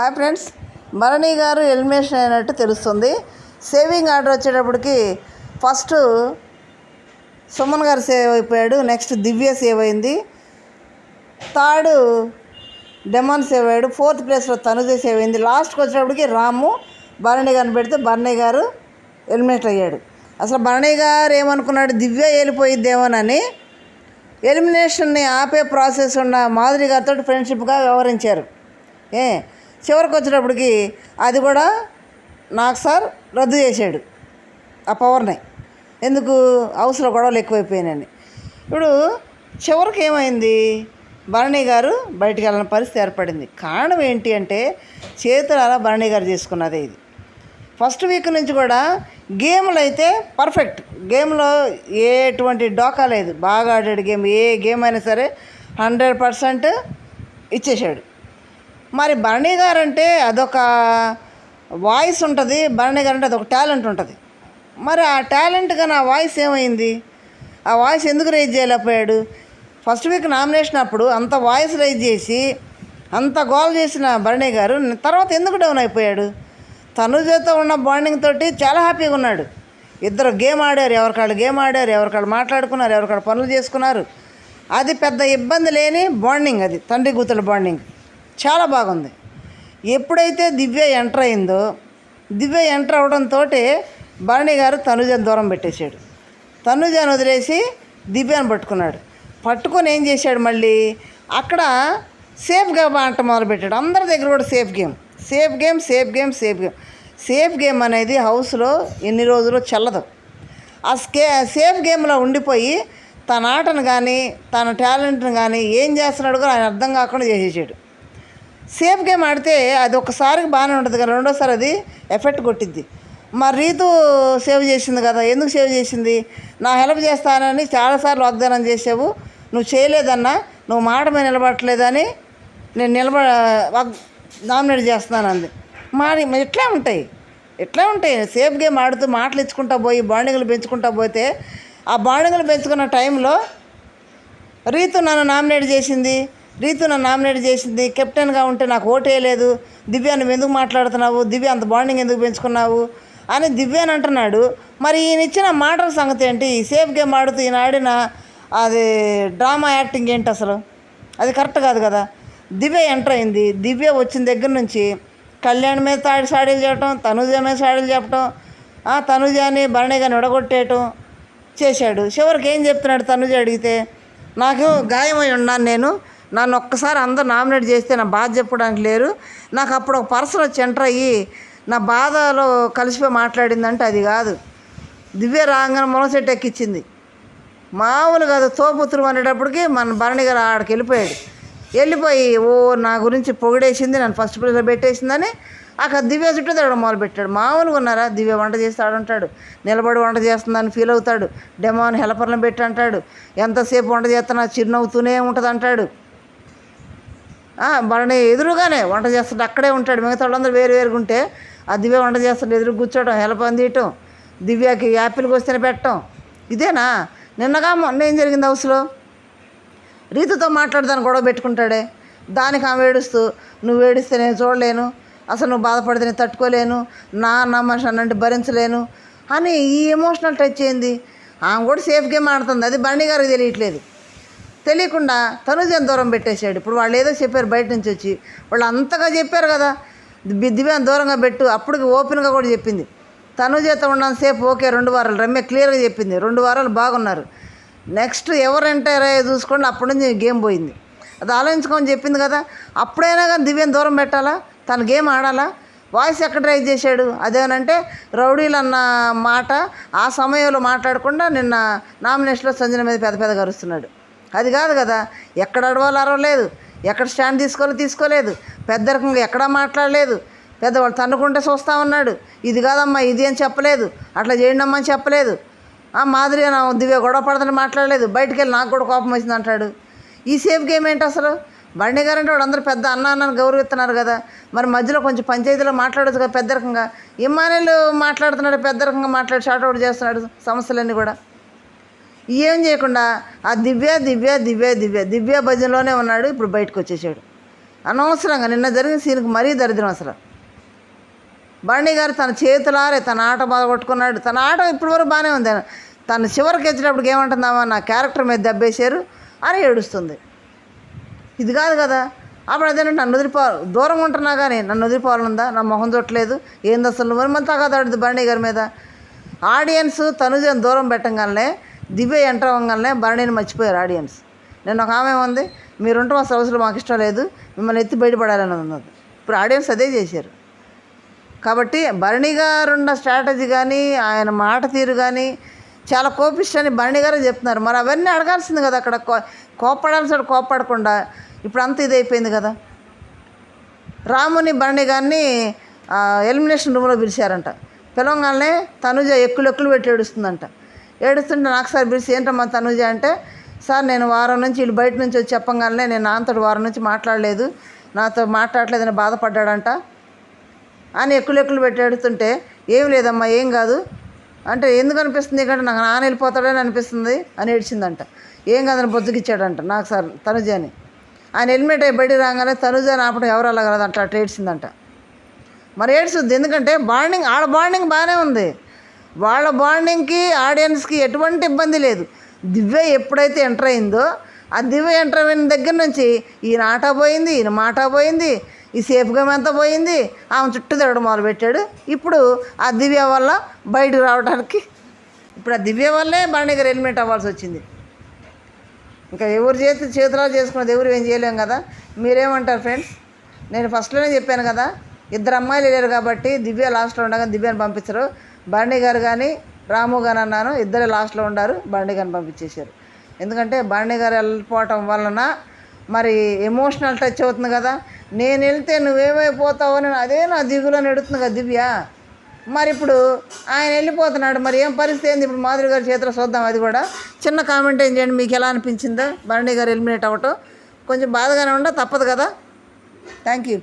Hi friends, Bharani garu elimination అయినట్టు తెలుస్తుంది. Saving order వచ్చేటప్పటికి ఫస్ట్ సుమన్ గారు సేవ్ అయిపోయాడు, నెక్స్ట్ దివ్య సేవ్ అయింది, థర్డ్ డెమాన్ సేవ్ అయ్యాడు, ఫోర్త్ ప్లేస్లో తనుజ సేవ్ అయింది. లాస్ట్కి వచ్చేటప్పటికి రాము భరణి గారిని పెడితే భరణి గారు ఎలిమినేట్ అయ్యాడు. అసలు భరణి గారు ఏమనుకున్నాడు, దివ్య వెళ్ళిపోయిద్దేమోనని ఎలిమినేషన్ని ఆపే ప్రాసెస్ ఉన్న మాధురి గారితో ఫ్రెండ్షిప్గా వ్యవహరించారు. చివరికి వచ్చేటప్పటికి అది కూడా నాకు సార్ రద్దు చేశాడు ఆ పవర్ని. ఎందుకు, హౌస్లో గొడవలు ఎక్కువైపోయినాయని. ఇప్పుడు చివరికి ఏమైంది, భరణి గారు బయటికి వెళ్ళిన పరిస్థితి ఏర్పడింది. కారణం ఏంటి అంటే చేతులు అలా భరణి గారు చేసుకున్నదే. ఇది ఫస్ట్ వీక్ నుంచి కూడా గేమ్లు అయితే పర్ఫెక్ట్, గేమ్లో ఎటువంటి డోకా లేదు, బాగా ఆడాడు గేమ్. ఏ గేమ్ అయినా సరే 100% ఇచ్చేశాడు. మరి భరణి గారు అంటే అదొక వాయిస్ ఉంటుంది, భరణి గారు అంటే అదొక టాలెంట్ ఉంటుంది. మరి ఆ టాలెంట్ కానీ ఆ వాయిస్ ఏమైంది, ఆ వాయిస్ ఎందుకు రైజ్ చేయలేకపోయాడు? ఫస్ట్ వీక్ నామినేషన్ అప్పుడు అంత వాయిస్ రైజ్ చేసి అంత గోల్ చేసిన భరణి గారు తర్వాత ఎందుకు డౌన్ అయిపోయాడు? తనుజతో ఉన్న బాండింగ్ తోటి చాలా హ్యాపీగా ఉన్నాడు. ఇద్దరు గేమ్ ఆడారు, ఎవరికాళ్ళు గేమ్ ఆడారు, ఎవరికాళ్ళు మాట్లాడుకున్నారు, ఎవరికాళ్ళు పనులు చేసుకున్నారు. అది పెద్ద ఇబ్బంది లేని బాండింగ్, అది తండ్రి కూతురు బాండింగ్ చాలా బాగుంది. ఎప్పుడైతే దివ్య ఎంటర్ అయిందో, దివ్య ఎంటర్ అవడంతో భరణి గారు తనుజను దూరం పెట్టేశాడు. తనుజను వదిలేసి దివ్యను పట్టుకున్నాడు. పట్టుకొని ఏం చేశాడు, మళ్ళీ అక్కడ సేఫ్గా ఆట మొదలుపెట్టాడు. అందరి దగ్గర కూడా safe game, safe game, safe game, safe game. Safe game అనేది హౌస్లో ఎన్ని రోజులు చెల్లదు. ఆ సేఫ్ గేమ్లో ఉండిపోయి తన ఆటను కానీ తన టాలెంట్ని కానీ ఏం చేస్తున్నాడు కూడా ఆయన అర్థం కాకుండా చేసేసాడు. సేఫ్ గేమ్ ఆడితే అది ఒకసారికి బాగానే ఉంటుంది కానీ రెండోసారి అది ఎఫెక్ట్ కొట్టిద్ది. మరి రీతు సేవ్ చేసింది కదా, ఎందుకు సేవ్ చేసింది? నా హెల్ప్ చేస్తానని చాలాసార్లు వాగ్దానం చేసావు, నువ్వు చేయలేదన్నా, నువ్వు మాట మీద నిలబడట్లేదని నేను నామినేట్ చేస్తున్నాను అంది. ఎట్లా ఉంటాయి సేఫ్ గేమ్ ఆడుతూ మాటలు ఇచ్చుకుంటా పోయి బాండింగ్లు పెంచుకుంటా పోతే, ఆ బాండింగ్లు పెంచుకున్న టైంలో రీతు నన్ను నామినేట్ చేసింది, కెప్టెన్గా ఉంటే నాకు ఓటేయలేదు, దివ్య నువ్వు ఎందుకు మాట్లాడుతున్నావు, దివ్య అంత బాండింగ్ ఎందుకు పెంచుకున్నావు అని దివ్యాని అంటున్నాడు. మరి ఈయన ఇచ్చిన మాటల సంగతి ఏంటి? ఈ సేఫ్ గేమ్ ఆడుతూ ఈయన ఆడిన అది డ్రామా యాక్టింగ్ ఏంటి అసలు? అది కరెక్ట్ కాదు కదా. దివ్య ఎంటర్ అయింది, దివ్య వచ్చిన దగ్గర నుంచి కళ్యాణ్ మీద సాడీలు చెప్పటం, తనుజ మీద సాడీలు చెప్పటం, తనుజాని భరణి గారిని విడగొట్టేయటం చేశాడు. చివరికి ఏం చెప్తున్నాడు, తనుజ అడిగితే నాకు గాయమై ఉన్నాను, నన్ను ఒక్కసారి అందరూ నామినేట్ చేస్తే నా బాధ చెప్పడానికి లేరు, నాకు అప్పుడు ఒక పర్సన్ వచ్చి ఎంటర్ అయ్యి నా బాధలో కలిసిపోయి మాట్లాడిందంటే అది కాదు. దివ్య రాగానే మొలసెట్ ఎక్కించింది, మామూలు కాదు. తోపుతురు అనేటప్పటికి మన భరణి గారు ఆడికి వెళ్ళిపోయి నా గురించి పొగిడేసింది, నన్ను ఫస్ట్ ప్లేస్లో పెట్టేసిందని అక్కడ దివ్య చుట్టూ తిరగడం మొదలుపెట్టాడు. మామూలుగా ఉన్నారా? దివ్య వంట చేస్తాడు అంటాడు, నిలబడి వంట చేస్తుందని ఫీల్ అవుతాడు, డెమోని హెల్పర్లను పెట్టి అంటాడు, ఎంతసేపు వంట చేస్తున్నా చిరునవ్వుతూనే ఉంటుంది అంటాడు. భరణి ఎదురుగానే వంట చేస్తుంటే అక్కడే ఉంటాడు, మిగతా వాళ్ళందరూ వేరుగా ఉంటే ఆ దివ్య వంట చేస్తుంటే ఎదురు కూర్చోవడం, హెల్ప్ అందియటం, దివ్యకి యాపిల్కి వస్తేనే పెట్టడం. ఇదేనా? నిన్నగా మొన్న ఏం జరిగింది హౌస్లో? రీతుతో మాట్లాడదాన్ని గొడవ పెట్టుకుంటాడే, దానికి ఆమె ఏడుస్తూ నువ్వు ఏడిస్తే నేను చూడలేను, అసలు నువ్వు బాధపడితే నేను తట్టుకోలేను, నా మనిషి అన్నంటే భరించలేను అని ఈ ఎమోషనల్ టచ్ అయింది. ఆమె కూడా సేఫ్ గేమ్ ఆడుతుంది, అది భరణి గారికి తెలియకుండా తనుజని దూరం పెట్టేశాడు. ఇప్పుడు వాళ్ళు ఏదో చెప్పారు బయట నుంచి వచ్చి, వాళ్ళు అంతగా చెప్పారు కదా, దివ్యాన్ని దూరంగా పెట్టు, అప్పటికి ఓపెన్గా కూడా చెప్పింది. తనుజతో ఉన్నాను సేఫ్, ఓకే 2 వారాలు, రమ్య క్లియర్గా చెప్పింది 2 వారాలు బాగున్నారు, నెక్స్ట్ ఎవరు ఎంటర్ అయ్యే చూసుకోండి, అప్పటి నుంచి గేమ్ పోయింది. అది ఆలోచించుకొని చెప్పింది కదా. అప్పుడైనా కానీ దివ్యని దూరం పెట్టాలా, తన గేమ్ ఆడాలా? వాయిస్ ఎక్కడ రైజ్ చేశాడు? అదేనంటే రౌడీలు అన్న మాట ఆ సమయంలో మాట్లాడకుండా నిన్న నామినేషన్లో సంజన మీద పెద్దగా అరుస్తున్నాడు. అది కాదు కదా. ఎక్కడ అడవాలో అరవలేదు, ఎక్కడ స్టాండ్ తీసుకోలేదు, పెద్దరకంగా ఎక్కడా మాట్లాడలేదు, పెద్దవాళ్ళు తన్నుకుంటే చూస్తూ ఉన్నాడు. ఇది కాదమ్మా ఇది అని చెప్పలేదు, అట్లా చేయండి అమ్మా అని చెప్పలేదు. మాదిరి దివ్య గొడవ పడదని మాట్లాడలేదు, బయటికి వెళ్ళి నాకు కూడా కోపం వచ్చింది అంటాడు. ఈ సేఫ్ గేమ్ ఏంటి అసలు? భరణి గారు అంటే వాడు అందరూ పెద్ద అన్నాన్ని గౌరవిస్తున్నారు కదా, మరి మధ్యలో కొంచెం పంచాయతీలో మాట్లాడచ్చు కదా పెద్దరకంగా. ఇమ్మానేలు మాట్లాడుతున్నాడు, పెద్దరకంగా మాట్లాడి షార్ట్అవుట్ చేస్తున్నాడు సమస్యలన్నీ కూడా. ఏం చేయకుండా ఆ దివ్య భజనలోనే ఉన్నాడు. ఇప్పుడు బయటకు వచ్చేసాడు. అనవసరంగా నిన్న జరిగిన సీన్కి మరీ దరిద్రం అసలు. బర్నీ గారు తన చేతులారే తన ఆట బాగొట్టుకున్నాడు. తన ఆట ఇప్పటివరకు బాగానే ఉంది. తను చివరికి వచ్చేటప్పటికి ఏమంటుందామా, నా క్యారెక్టర్ మీద దెబ్బేశారు అని ఏడుస్తుంది. ఇది కాదు కదా. అప్పుడు అదేనంటే నన్ను వదిలిపోవాలి, దూరంగా ఉంటున్నా కానీ నన్ను వదిలిపోవాలనుందా, నా మొహం చూడట్లేదు ఏంది అసలు మరి తాగదాడుది బర్నీ గారి మీద. ఆడియన్స్ తనుజని దూరం పెట్టగానే, దివ్య ఎంటర్ అవ్వగానే బర్నీని మర్చిపోయారు ఆడియన్స్. నేను ఒక ఆమె ఉంది, మీరుంటే అసలు అవసరం మాకు ఇష్టం లేదు, మిమ్మల్ని ఎత్తి బయటపడాలని ఉన్నది. ఇప్పుడు ఆడియన్స్ అదే చేశారు. కాబట్టి బర్నీ గారు ఉన్న స్ట్రాటజీ కానీ ఆయన మాట తీరు కానీ చాలా కోపిష్టని బర్నీ గారే చెప్తున్నారు. మరి అవన్నీ అడగాల్సింది కదా. అక్కడ కోప్పడాల్సిన కోప్పడకుండా ఇప్పుడు అంత ఇదైపోయింది కదా. రాముని బర్నీ గారిని ఎలిమినేషన్ రూమ్లో పిలిచారంట. పిలవగానే తనుజ ఎక్కులు పెట్టి ఏడుస్తుందంట. ఏడుస్తుంటే నాకు సార్ పిలిచి ఏంటమ్మా తనుజ అంటే, సార్ నేను వారం నుంచి వీళ్ళు బయట నుంచి వచ్చి చెప్పగానే నేను నాతో వారం నుంచి మాట్లాడలేదు, నాతో మాట్లాడలేదని బాధపడ్డాడంట అని ఎక్కులు పెట్టి ఏడుస్తుంటే, ఏం లేదమ్మా ఏం కాదు అంటే, ఎందుకు అనిపిస్తుంది కంటే నాకు నాన్న వెళ్ళిపోతాడని అనిపిస్తుంది అని ఏడ్చిందంట. ఏం కాదని బొద్దుకిచ్చాడంట నాకు సార్ తనుజ అని. ఆయన హెల్మెట్ అయ్యి బయట రాగానే తనుజ ఆపడం ఎవరు అలాగలదు అట్లా ఏడ్చిందంట. మరి ఏడ్చుద్ది, ఎందుకంటే బాండింగ్ ఆడ బాండింగ్ బాగానే ఉంది. వాళ్ళ బాండింగ్కి ఆడియన్స్కి ఎటువంటి ఇబ్బంది లేదు. దివ్య ఎప్పుడైతే ఎంటర్ అయిందో, ఆ దివ్య ఎంటర్ అయిన దగ్గర నుంచి ఈయన ఆట పోయింది, ఈయన మాట పోయింది, ఈ సేఫ్ గేమ్ అంతా పోయింది, ఆమె చుట్టూ తిరగడం మొదలుపెట్టాడు. ఇప్పుడు ఆ దివ్య వల్ల బయటకు రావడానికి, ఇప్పుడు ఆ దివ్య వల్లే బర్నీ గారు ఎలిమినేట్ అవ్వాల్సి వచ్చింది. ఇంకా ఎవరు చేతులా చేసుకున్నది ఎవరు ఏం చేయలేం కదా. మీరేమంటారు ఫ్రెండ్స్? నేను ఫస్ట్లోనే చెప్పాను కదా, ఇద్దరు అమ్మాయిలు లేరు కాబట్టి దివ్య లాస్ట్లో ఉండగా దివ్యని పంపించరు. బర్నీ గారు కానీ రాము కానీ అన్నాను, ఇద్దరే లాస్ట్లో ఉండారు, బర్నీ గారిని పంపించేశారు. ఎందుకంటే బర్నీ గారు వెళ్ళిపోవటం వలన మరి ఎమోషనల్ టచ్ అవుతుంది కదా. నేను వెళ్తే నువ్వేమైపోతావు అని అదే నా దిగులని ఎడుతుంది కదా దివ్య. మరి ఇప్పుడు ఆయన వెళ్ళిపోతున్నాడు, మరి ఏం పరిస్థితి ఏంది ఇప్పుడు మాధురి గారి చేతిలో చూద్దాం. అది కూడా చిన్న కామెంట్ ఏం చేయండి, మీకు ఎలా అనిపించిందో బర్నీ గారు ఎలిమినేట్ అవ్వటం. కొంచెం బాధగానే ఉండ తప్పదు కదా. Thank you.